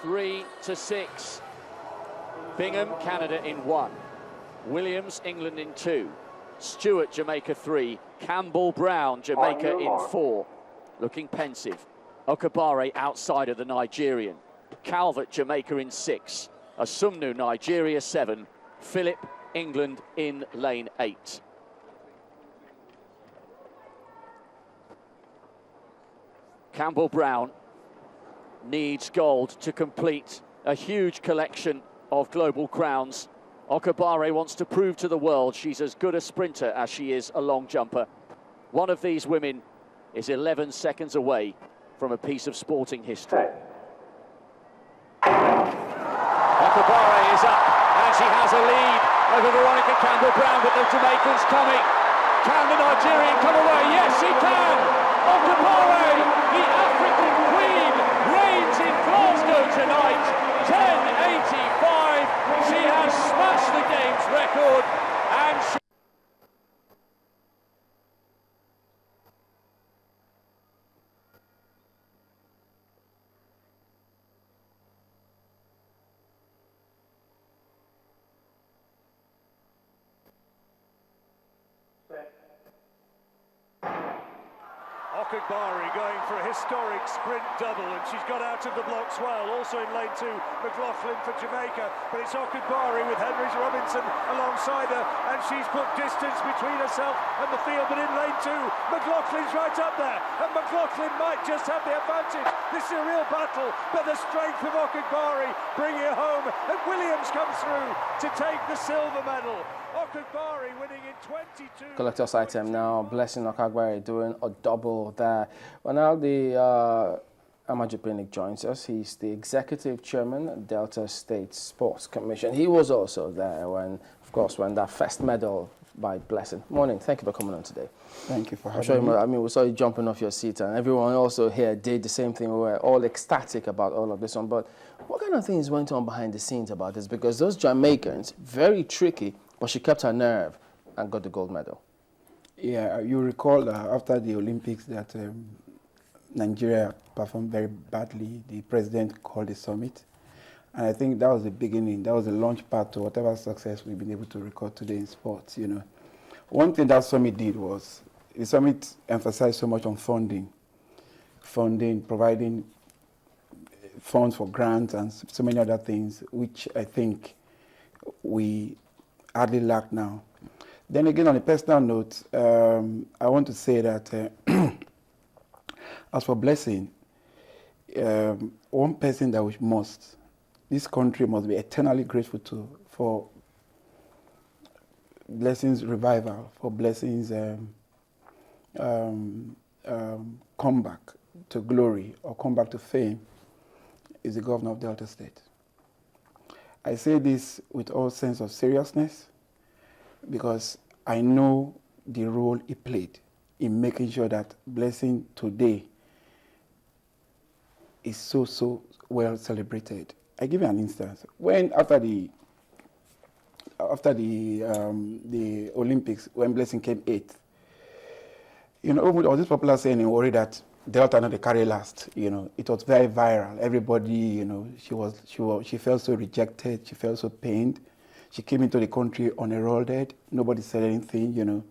3-6. Bingham, Canada in 1. Williams, England in 2. Stewart, Jamaica 3. Campbell Brown, Jamaica in 4. Looking pensive. Okagbare outside of the Nigerian. Calvert, Jamaica in 6. Asumnu, Nigeria 7. Phillip, England in lane 8. Campbell Brown needs gold to complete a huge collection of global crowns. Okagbare wants to prove to the world she's as good a sprinter as she is a long jumper. One of these women is 11 seconds away from a piece of sporting history. Okagbare is up and she has a lead over Veronica Campbell-Brown, but the Jamaican's coming. Can the Nigerian come away? Yes, she can! Okagbare, the African queen, reigns in Glasgow tonight. 10:85. She has smashed the game's record and she... Okagbare going for a historic sprint double, and she's got out of the blocks well. Also in lane 2, McLaughlin for Jamaica, but it's Okagbare with Henrys Robinson alongside her, and she's put distance between herself and the field. But in lane 2, McLaughlin's right up there, and McLaughlin might just have the advantage. This is a real battle, but the strength of Okagbare bringing it home, and Williams comes through to take the silver medal. Okagbare winning in 22. Collector's item now, Blessing Okagbare doing a double there. Well, now the Amaju Pinnick joins us. He's the executive chairman of Delta State Sports Commission. He was also there when, of course, when that first medal by Blessing. Morning, thank you for coming on today. Thank you for having me. I mean, we saw you jumping off your seat, and everyone also here did the same thing. We were all ecstatic about all of this one. But what kind of things went on behind the scenes about this? Because those Jamaicans, very tricky, but she kept her nerve and got the gold medal. Yeah, you recall after the Olympics that Nigeria performed very badly. The president called a summit. And I think that was the beginning. That was the launch pad to whatever success we've been able to record today in sports, you know. One thing that summit did was, the summit emphasized so much on funding, providing funds for grants and so many other things, which I think we hardly lack now. Then again, on a personal note, I want to say that as for Blessing, one person that we must, this country must be eternally grateful to for Blessing's revival, for Blessing's comeback to glory or comeback to fame, is the governor of Delta State. I say this with all sense of seriousness because I know the role he played in making sure that Blessing today is so well celebrated. I give you an instance. When after the Olympics, when Blessing came 8th, you know, there was this popular saying in Warri that Delta not the carry last. You know, it was very viral. Everybody, you know, she felt so rejected. She felt so pained. She came into the country unheralded. Nobody said anything, you know.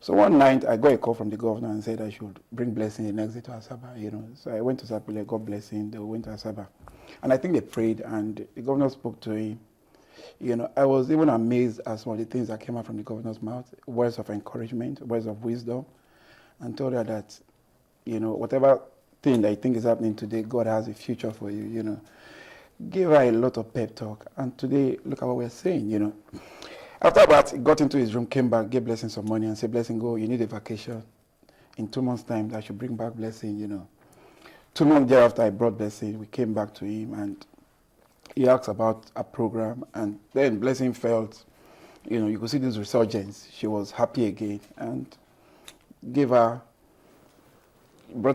So one night, I got a call from the governor and said I should bring Blessing the next day to Asaba, you know. So I went to Sapele, got Blessing, they went to Asaba. And I think they prayed, and the governor spoke to him. You know, I was even amazed at some of the things that came out from the governor's mouth, words of encouragement, words of wisdom, and told her that, you know, whatever thing that you think is happening today, God has a future for you, you know. Gave her a lot of pep talk, and today, look at what we're saying, you know. After that, he got into his room, came back, gave Blessing some money, and said, Blessing, go, you need a vacation. In 2 months' time, I should bring back Blessing, you know. 2 months thereafter, I brought Blessing. We came back to him, and he asked about a program, and then Blessing felt, you know, you could see this resurgence. She was happy again, and brought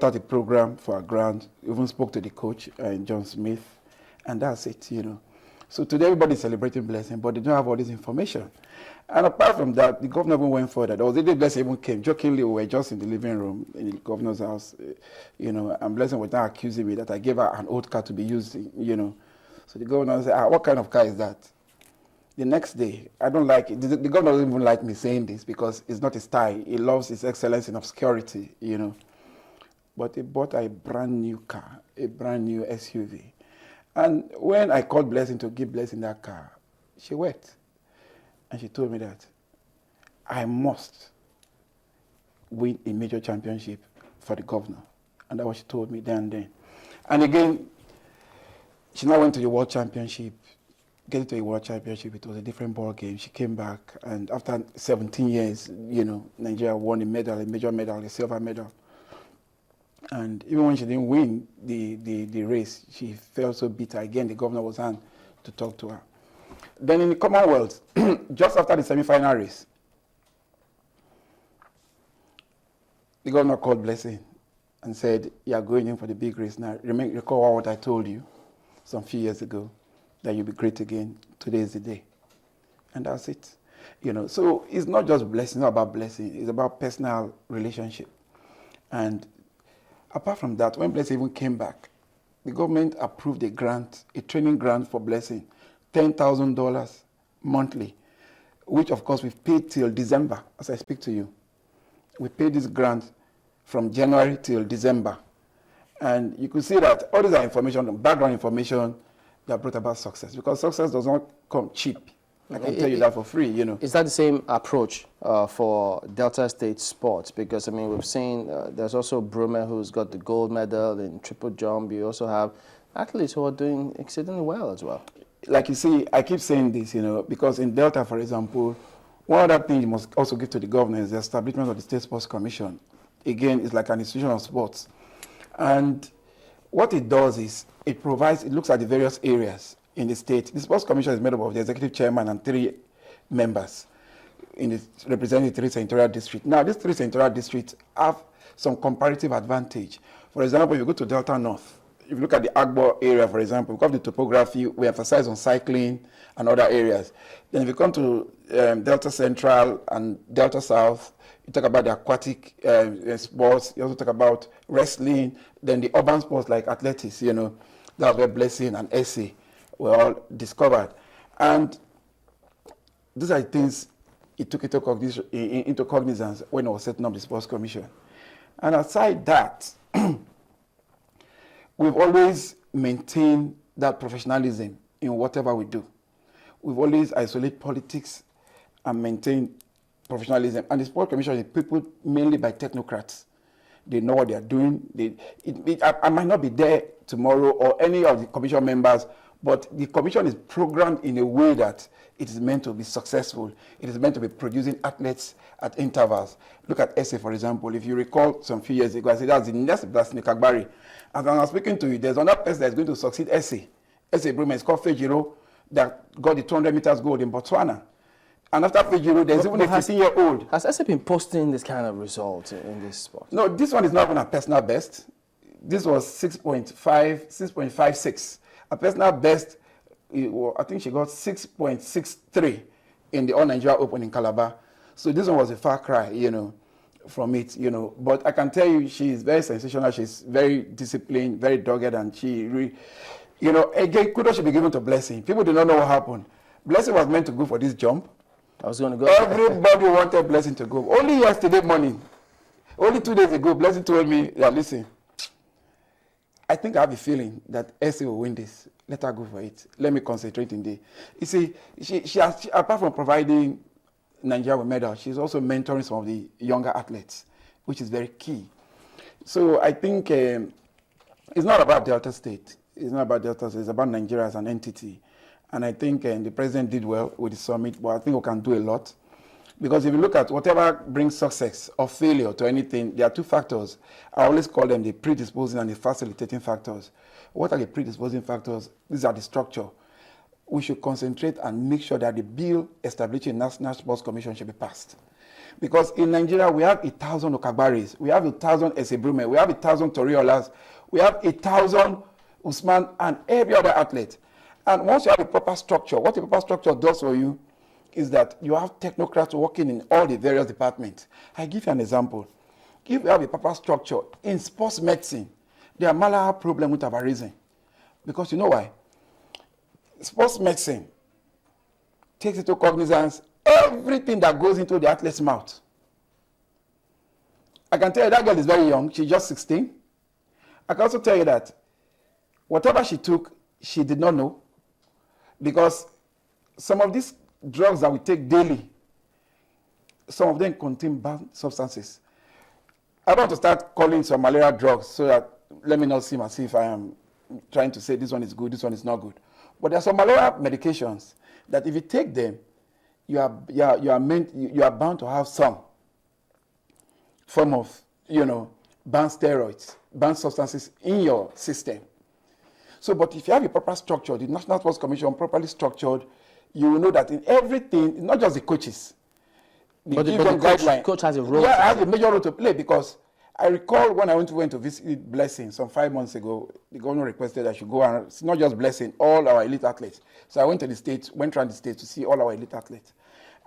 out a program for a grant, even spoke to the coach, John Smith, and that's it, you know. So today everybody's celebrating Blessing, but they don't have all this information. And apart from that, the governor even went further. There was a day Blessing even came. Jokingly, we were just in the living room in the governor's house, and Blessing was now accusing me that I gave her an old car to be used, So the governor said, what kind of car is that? The next day, I don't like it. The governor doesn't even like me saying this because it's not his style. He loves his excellence in obscurity, But he bought a brand new car, a brand new SUV. And when I called Blessing to give Blessing that car, she wept. And she told me that I must win a major championship for the governor. And that's what she told me then. And again, she now went to the World Championship. Getting to a World Championship, it was a different ball game. She came back, and after 17 years, Nigeria won a medal, a major medal, a silver medal. And even when she didn't win the race, she felt so bitter. Again, the governor was on to talk to her. Then in the Commonwealth, just after the semi-final race, the governor called Blessing and said, you are going in for the big race now. Recall what I told you some few years ago, that you'll be great again. Today is the day. And that's it. So it's not just Blessing, not about Blessing. It's about personal relationship. And apart from that, when Blessing even came back, the government approved a grant, a training grant for Blessing, $10,000 monthly, which of course we've paid till December, as I speak to you. We paid this grant from January till December. And you could see that all these are information, background information that brought about success, because success does not come cheap. I can tell you that for free, Is that the same approach for Delta State sports? Because, we've seen there's also Brumer, who's got the gold medal in triple jump. You also have athletes who are doing exceedingly well as well. Like you see, I keep saying this, because in Delta, for example, one other thing you must also give to the government is the establishment of the State Sports Commission. Again, it's like an institution of sports. And what it does is it looks at the various areas in the state. The Sports Commission is made up of the executive chairman and 3 members representing 3 senatorial districts. Now, these 3 senatorial districts have some comparative advantage. For example, if you go to Delta North, if you look at the Okagbare area, for example, because of the topography, we emphasize on cycling and other areas. Then if you come to Delta Central and Delta South, you talk about the aquatic sports, you also talk about wrestling, then the urban sports like athletics, that's where Blessing and Essie were all discovered. And these are things it took into cognizance when it was setting up the Sports Commission. And aside that, we've always maintained that professionalism in whatever we do. We've always isolated politics and maintained professionalism. And the Sports Commission is people mainly by technocrats. They know what they are doing. I might not be there tomorrow or any of the commission members, but the commission is programmed in a way that it is meant to be successful. It is meant to be producing athletes at intervals. Look at Essie, for example. If you recall some few years ago, I said that's the next Okagbare. And when I was speaking to you, there's another person that's going to succeed Essie. Essie Brumer is called Fejiro, that got the 200 meters gold in Botswana. And after Fejiro, there's even a 15-year-old. Has Essie been posting this kind of result in this sport? No, this one is not even a personal best. This was 6.56. A personal best, I think she got 6.63 in the All-Nigeria Open in Calabar. So this one was a far cry, from it, But I can tell you, she is very sensational. She's very disciplined, very dogged, and she really, again, kudos should be given to Blessing. People do not know what happened. Blessing was meant to go for this jump. I was going to go. Everybody wanted Blessing to go. Only yesterday morning, only 2 days ago, Blessing told me, listen, I think I have a feeling that Essie will win this. Let her go for it. Let me concentrate in the. You see, she apart from providing Nigeria with medals, she's also mentoring some of the younger athletes, which is very key. So I think it's not about Delta State. It's not about Delta State. It's about Nigeria as an entity. And I think the president did well with the summit, but I think we can do a lot. Because if you look at whatever brings success or failure to anything, there are 2 factors. I always call them the predisposing and the facilitating factors. What are the predisposing factors? These are the structure. We should concentrate and make sure that the bill establishing National Sports Commission should be passed. Because in Nigeria, we have 1,000 Okagbares, we have 1,000 Esebrume, we have 1,000 Toriolas, we have 1,000 Usman and every other athlete. And once you have a proper structure, what a proper structure does for you is that you have technocrats working in all the various departments. I give you an example. If you have a proper structure in sports medicine, the malaria problem would have arisen. Because you know why? Sports medicine takes into cognizance everything that goes into the athlete's mouth. I can tell you that girl is very young. She's just 16. I can also tell you that whatever she took, she did not know. Because some of these drugs that we take daily, some of them contain banned substances. I don't want to start calling some malaria drugs so that let me not seem as if I am trying to say this one is good, this one is not good. But there are some malaria medications that if you take them, you are bound to have some form of, banned steroids, banned substances in your system. So, but if you have a proper structure, the National Sports Commission properly structured, you will know that in everything, not just the coaches, but the coach has a role. Yeah, has a major role to play, because I recall when I went to visit Blessing some 5 months ago, the governor requested I should go and, it's not just Blessing, all our elite athletes. So I went to the States, went around the States to see all our elite athletes.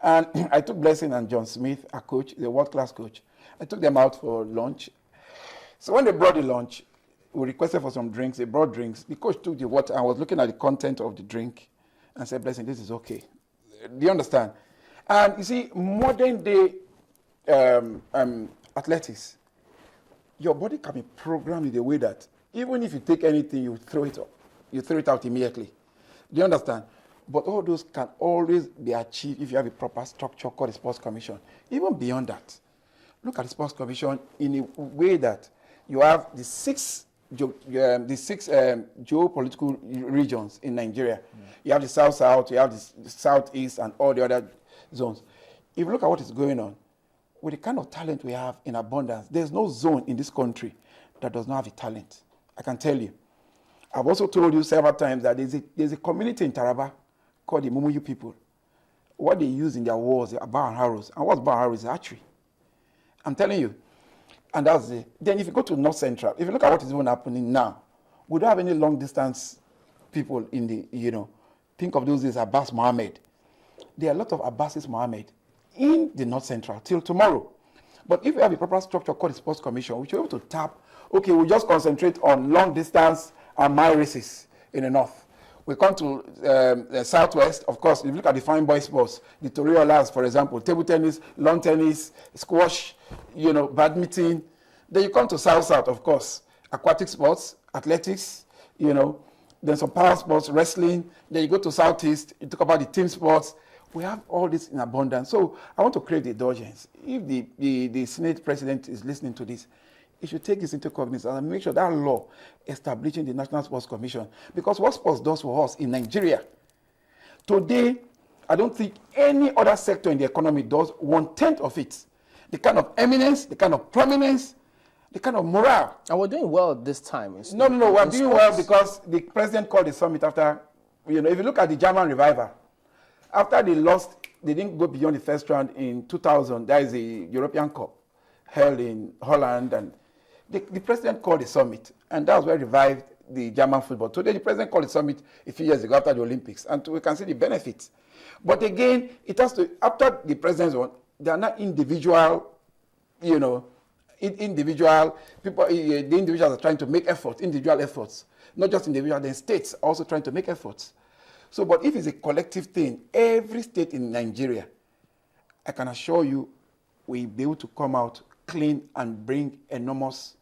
And I took Blessing and John Smith, a coach, the world-class coach. I took them out for lunch. So when they brought the lunch, we requested for some drinks. They brought drinks. The coach took the water. I was looking at the content of the drink and said, Blessing, this is okay. Do you understand? And you see, modern day athletics, your body can be programmed in a way that even if you take anything, you throw it up. You throw it out immediately. Do you understand? But all those can always be achieved if you have a proper structure called the Sports Commission. Even beyond that, look at the Sports Commission in a way that you have the six geopolitical regions in Nigeria. You have the South-South, you have the Southeast, and all the other zones. If you look at what is going on, with the kind of talent we have in abundance, there's no zone in this country that does not have a talent. I can tell you. I've also told you several times that there's a community in Taraba called the Mumuyu people. What they use in their wars are bow and arrows. And what's bow and arrows is archery. I'm telling you. And that's it. Then if you go to North Central, if you look at what is even happening now, we don't have any long distance people in the, think of those days, Abbas Mohammed. There are a lot of Abbasis Mohammed in the North Central till tomorrow. But if we have a proper structure called the Sports Commission, we should be able to tap, okay, we'll just concentrate on long distance and mile races in the North. We come to the Southwest, of course, if you look at the fine boy sports, the Toriolas, for example, table tennis, lawn tennis, squash, badminton. Then you come to South-South, of course, aquatic sports, athletics, then some power sports, wrestling. Then you go to Southeast, you talk about the team sports. We have all this in abundance. So I want to create the indulgence. If the Senate President is listening to this, he should take this into cognizance and make sure that law establishing the National Sports Commission, because what sports does for us in Nigeria, today, I don't think any other sector in the economy does 1/10 of it. The kind of eminence, the kind of prominence, the kind of morale. And we're doing well this time. No, we're doing well because the president called the summit after, if you look at the German revival, after they lost, they didn't go beyond the first round in 2000. That is the European Cup held in Holland, and the president called the summit, and that was where revived the German football. Today, the president called the summit a few years ago after the Olympics, and we can see the benefits. But again, it has to, after the president's one, there are not individual, individual people, the individuals are trying to make efforts, individual efforts, not just individual, then states are also trying to make efforts. So, but if it's a collective thing, every state in Nigeria, I can assure you, we'll be able to come out clean and bring enormous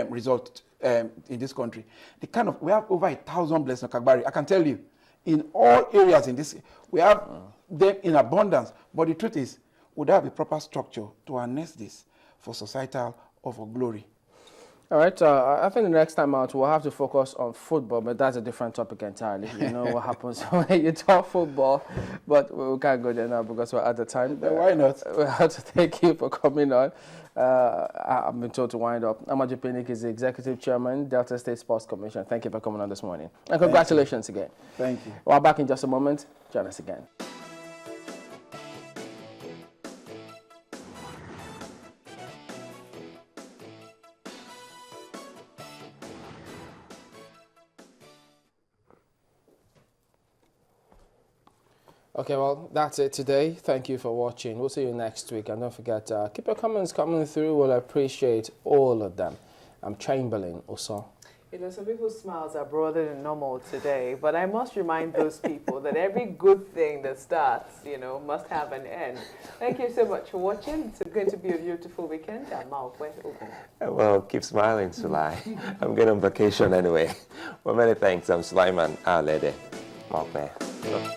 result in this country. We have over 1,000 blessed Okagbare. I can tell you, in all areas in this, we have them in abundance. But the truth is, we don't have a proper structure to harness this for societal or for glory. All right, I think the next time out we'll have to focus on football, but that's a different topic entirely. You know what happens when you talk football, but we can't go there now because we're at the time. Why not? We have to thank you for coming on. I've been told to wind up. Amaju Pinnick is the Executive Chairman, Delta State Sports Commission. Thank you for coming on this morning. And congratulations again. Thank you. We're back in just a moment. Join us again. Okay, well, that's it today. Thank you for watching. We'll see you next week. And don't forget, keep your comments coming through. We'll appreciate all of them. I'm Chamberlain Oso. You know, some people's smiles are broader than normal today, but I must remind those people that every good thing that starts, you know, must have an end. Thank you so much for watching. It's going to be a beautiful weekend. I'm out. Well, keep smiling, Sulai. I'm going on vacation anyway. Well, many thanks. I'm Sulaiman Alede. Malk